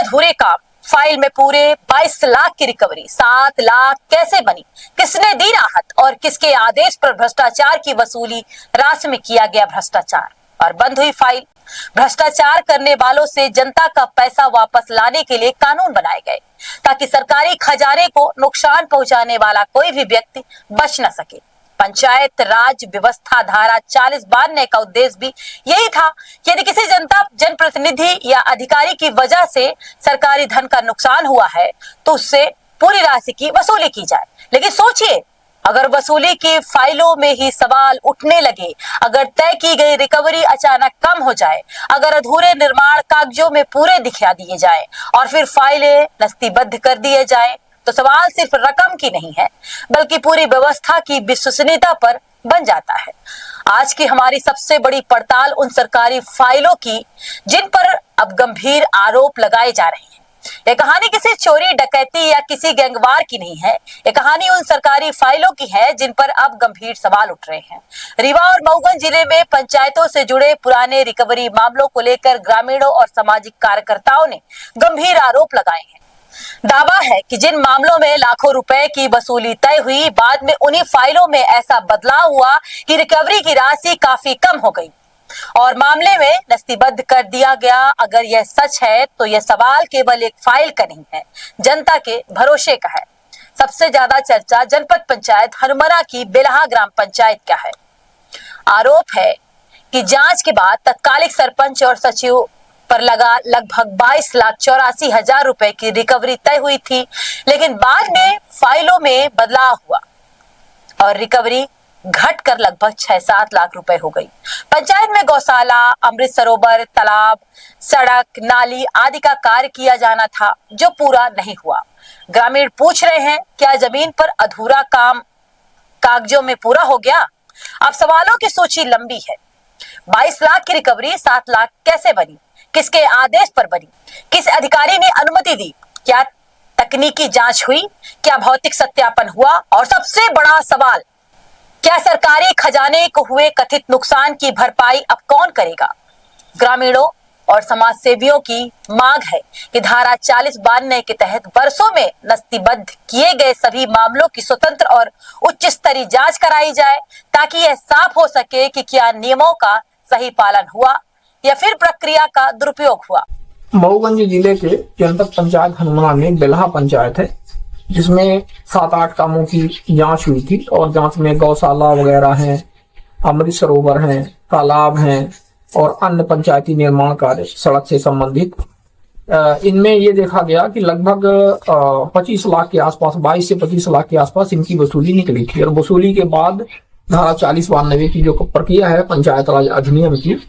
अधूरे काम, फाइल में पूरे 22 लाख की रिकवरी, 7 लाख कैसे बनी, किसने दी राहत और किसके आदेश पर भ्रष्टाचार की वसूली राशि में किया गया भ्रष्टाचार, और बंद हुई फाइल। भ्रष्टाचार करने वालों से जनता का पैसा वापस लाने के लिए कानून बनाए गए ताकि सरकारी खजाने को नुकसान पहुंचाने वाला कोई भी व्यक्ति बच न सके। पंचायत राज व्यवस्था धारा 40 बांधने का उद्देश्य भी यही था कि यदि किसी जनता जनप्रतिनिधि या अधिकारी की वजह से सरकारी धन का नुकसान हुआ है तो उससे पूरी राशि की वसूली की जाए। लेकिन सोचिए, अगर वसूली की फाइलों में ही सवाल उठने लगे, अगर तय की गई रिकवरी अचानक कम हो जाए, अगर अधूरे निर्माण कागजों में पूरे दिखा दिए जाए और फिर फाइलें नस्तीबद्ध कर दिए जाए, तो सवाल सिर्फ रकम की नहीं है बल्कि पूरी व्यवस्था की विश्वसनीयता पर बन जाता है। आज की हमारी सबसे बड़ी पड़ताल उन सरकारी फाइलों की जिन पर अब गंभीर आरोप लगाए जा रहे हैं। ये कहानी किसी चोरी डकैती या किसी गैंगवार की नहीं है, ये कहानी उन सरकारी फाइलों की है जिन पर अब गंभीर सवाल उठ रहे हैं। रीवा और मऊगंज जिले में पंचायतों से जुड़े पुराने रिकवरी मामलों को लेकर ग्रामीणों और सामाजिक कार्यकर्ताओं ने गंभीर आरोप लगाए हैं। दावा है कि जिन मामलों में लाखों रुपए की वसूली तय हुई, बाद में उन्हीं फाइलों में ऐसा बदलाव हुआ कि रिकवरी की राशि काफी कम हो गई और मामले में नस्तीबद्ध कर दिया गया। अगर यह सच है तो यह सवाल केवल एक फाइल का नहीं है, जनता के भरोसे का है। सबसे ज्यादा चर्चा जनपद पंचायत हनुमना की बेलहा ग्राम पंचायत का है। आरोप है कि जांच के बाद तत्कालिक सरपंच और सचिव पर लगा लगभग 22,84,000 रुपए की रिकवरी तय हुई थी, लेकिन बाद में फाइलों में बदलाव हुआ और रिकवरी घटकर लगभग 6-7 लाख रुपए हो गई। पंचायत में गौशाला, अमृत सरोवर, तालाब, सड़क, नाली आदि का कार्य किया जाना था जो पूरा नहीं हुआ। ग्रामीण पूछ रहे हैं, क्या जमीन पर अधूरा काम कागजों में पूरा हो गया? अब सवालों की सूची लंबी है। 22 लाख की रिकवरी 7 लाख कैसे बनी? किसके आदेश पर बनी? किस अधिकारी ने अनुमति दी? क्या तकनीकी जांच हुई? क्या भौतिक सत्यापन हुआ? और सबसे बड़ा सवाल, क्या सरकारी खजाने को हुए कथित नुकसान की भरपाई अब कौन करेगा? ग्रामीणों और समाज सेवियों की मांग है कि धारा 40 बांधने के तहत वर्षों में नस्तीबद्ध किए गए सभी मामलों की स्वतंत्र और उच्च स्तरीय जांच कराई जाए ताकि यह साफ हो सके कि क्या नियमों का सही पालन हुआ या फिर प्रक्रिया का दुरुपयोग हुआ। मऊगंज जिले के जनपद पंचायत हनुमना में बेलहा पंचायत है जिसमें 7-8 कामों की जांच हुई थी और जांच में गौशाला वगैरह हैं, अमृत सरोवर हैं, तालाब हैं और अन्य पंचायती निर्माण कार्य सड़क से संबंधित। इनमें ये देखा गया कि लगभग 25 लाख के आसपास, 22 से 25 लाख के आसपास इनकी वसूली निकली थी और वसूली के बाद धारा 40-92 की जो प्रक्रिया है पंचायत राज अधिनियम की,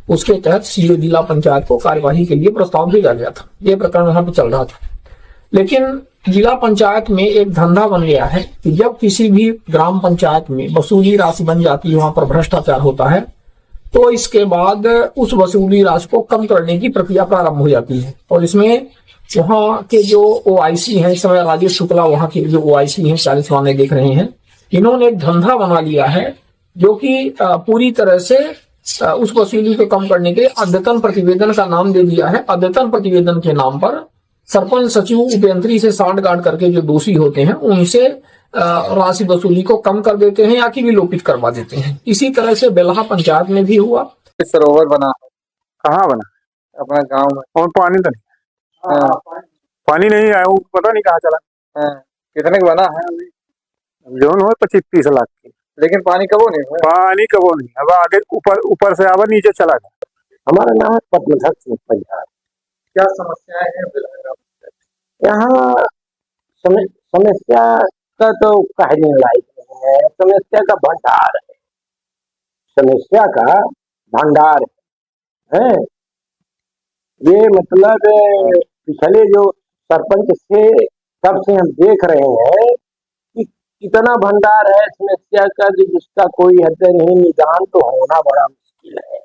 उसके तहत सीओ जिला पंचायत को कार्यवाही के लिए प्रस्ताव भेजा गया था। ये प्रकरण वहां पे चल रहा था, लेकिन जिला पंचायत में एक धंधा बन गया है कि जब किसी भी ग्राम पंचायत में वसूली राशि बन जाती है, वहां पर भ्रष्टाचार होता है, तो इसके बाद उस वसूली राशि को कम करने की प्रक्रिया प्रारंभ हो जाती है। और इसमें वहां के जो ओआईसी हैं, इस समय राजेश शुक्ला वहां के जो ओआईसी हैं, 40 वाले देख रहे हैं, इन्होंने एक धंधा बना लिया है जो कि पूरी तरह से उस वसूली को कम करने के लिए अद्यतन प्रतिवेदन का नाम दे दिया है। अद्यतन प्रतिवेदन के नाम पर सरपंच, सचिव, उपयंत्री से सांठगांठ करके जो दोषी होते हैं उनसे राशि वसूली को कम कर देते हैं या कि विलोपित करवा देते हैं। इसी तरह से बेलहा पंचायत में भी हुआ। सरोवर बना, कहाँ बना? अपना गांव में। और पानी तो नहीं, पानी नहीं आया, वो पता नहीं कहाँ चला। कितने का बना है? जोन हो 25-30 लाख की, लेकिन पानी कबो नहीं हुआ। पानी कबो नहीं, अब आगे ऊपर से आवा नीचे चला गया। हमारा नाम है पद्मधर सिंह पंजाब। क्या समस्याएं हैं यहाँ? समस्या का तो कहने लायक नहीं है, समस्या का भंडार है, समस्या का भंडार है। ये मतलब पिछले जो सरपंच से तब से हम देख रहे हैं कि कितना भंडार है समस्या का, जिसका कोई हद नहीं, निदान तो होना बड़ा मुश्किल है।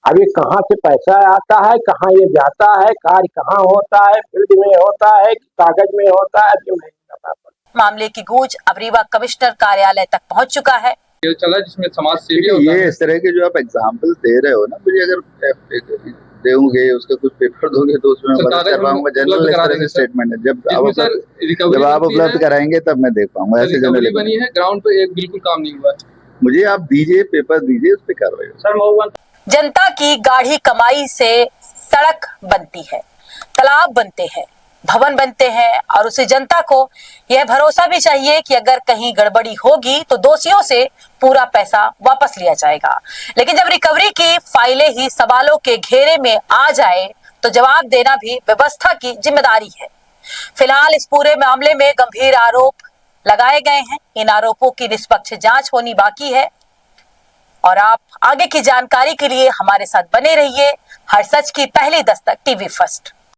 अब ये कहाँ से पैसा आता है, कहाँ ये जाता है, कार्य कहाँ होता है, फील्ड में होता है, कागज में होता है, क्यों नहीं पता। मामले की गूंज अब रीवा कमिश्नर कार्यालय तक पहुंच चुका है। ये चला जिसमें समाज सेवी, ये इस तरह के जो आप एग्जाम्पल दे रहे हो ना, मुझे अगर देंगे, उसका कुछ पेपर दोगे तो उसमें मदद कर पाऊंगा। जनरल इस तरह से स्टेटमेंट है, जब आप उपलब्ध कराएंगे तब मैं देख पाऊंगा। ऐसे जनरल बनी है, ग्राउंड पे एक बिल्कुल काम नहीं हुआ है। मुझे आप दीजिए, पेपर दीजिए, उस पर कार्रवाई सर। जनता की गाढ़ी कमाई से सड़क बनती है, तालाब बनते हैं, भवन बनते हैं और उसे जनता को यह भरोसा भी चाहिए कि अगर कहीं गड़बड़ी होगी तो दोषियों से पूरा पैसा वापस लिया जाएगा। लेकिन जब रिकवरी की फाइलें ही सवालों के घेरे में आ जाए तो जवाब देना भी व्यवस्था की जिम्मेदारी है। फिलहाल इस पूरे मामले में गंभीर आरोप लगाए गए हैं। इन आरोपों की निष्पक्ष जांच होनी बाकी है और आप आगे की जानकारी के लिए हमारे साथ बने रहिए। हर सच की पहली दस्तक टीवी फर्स्ट।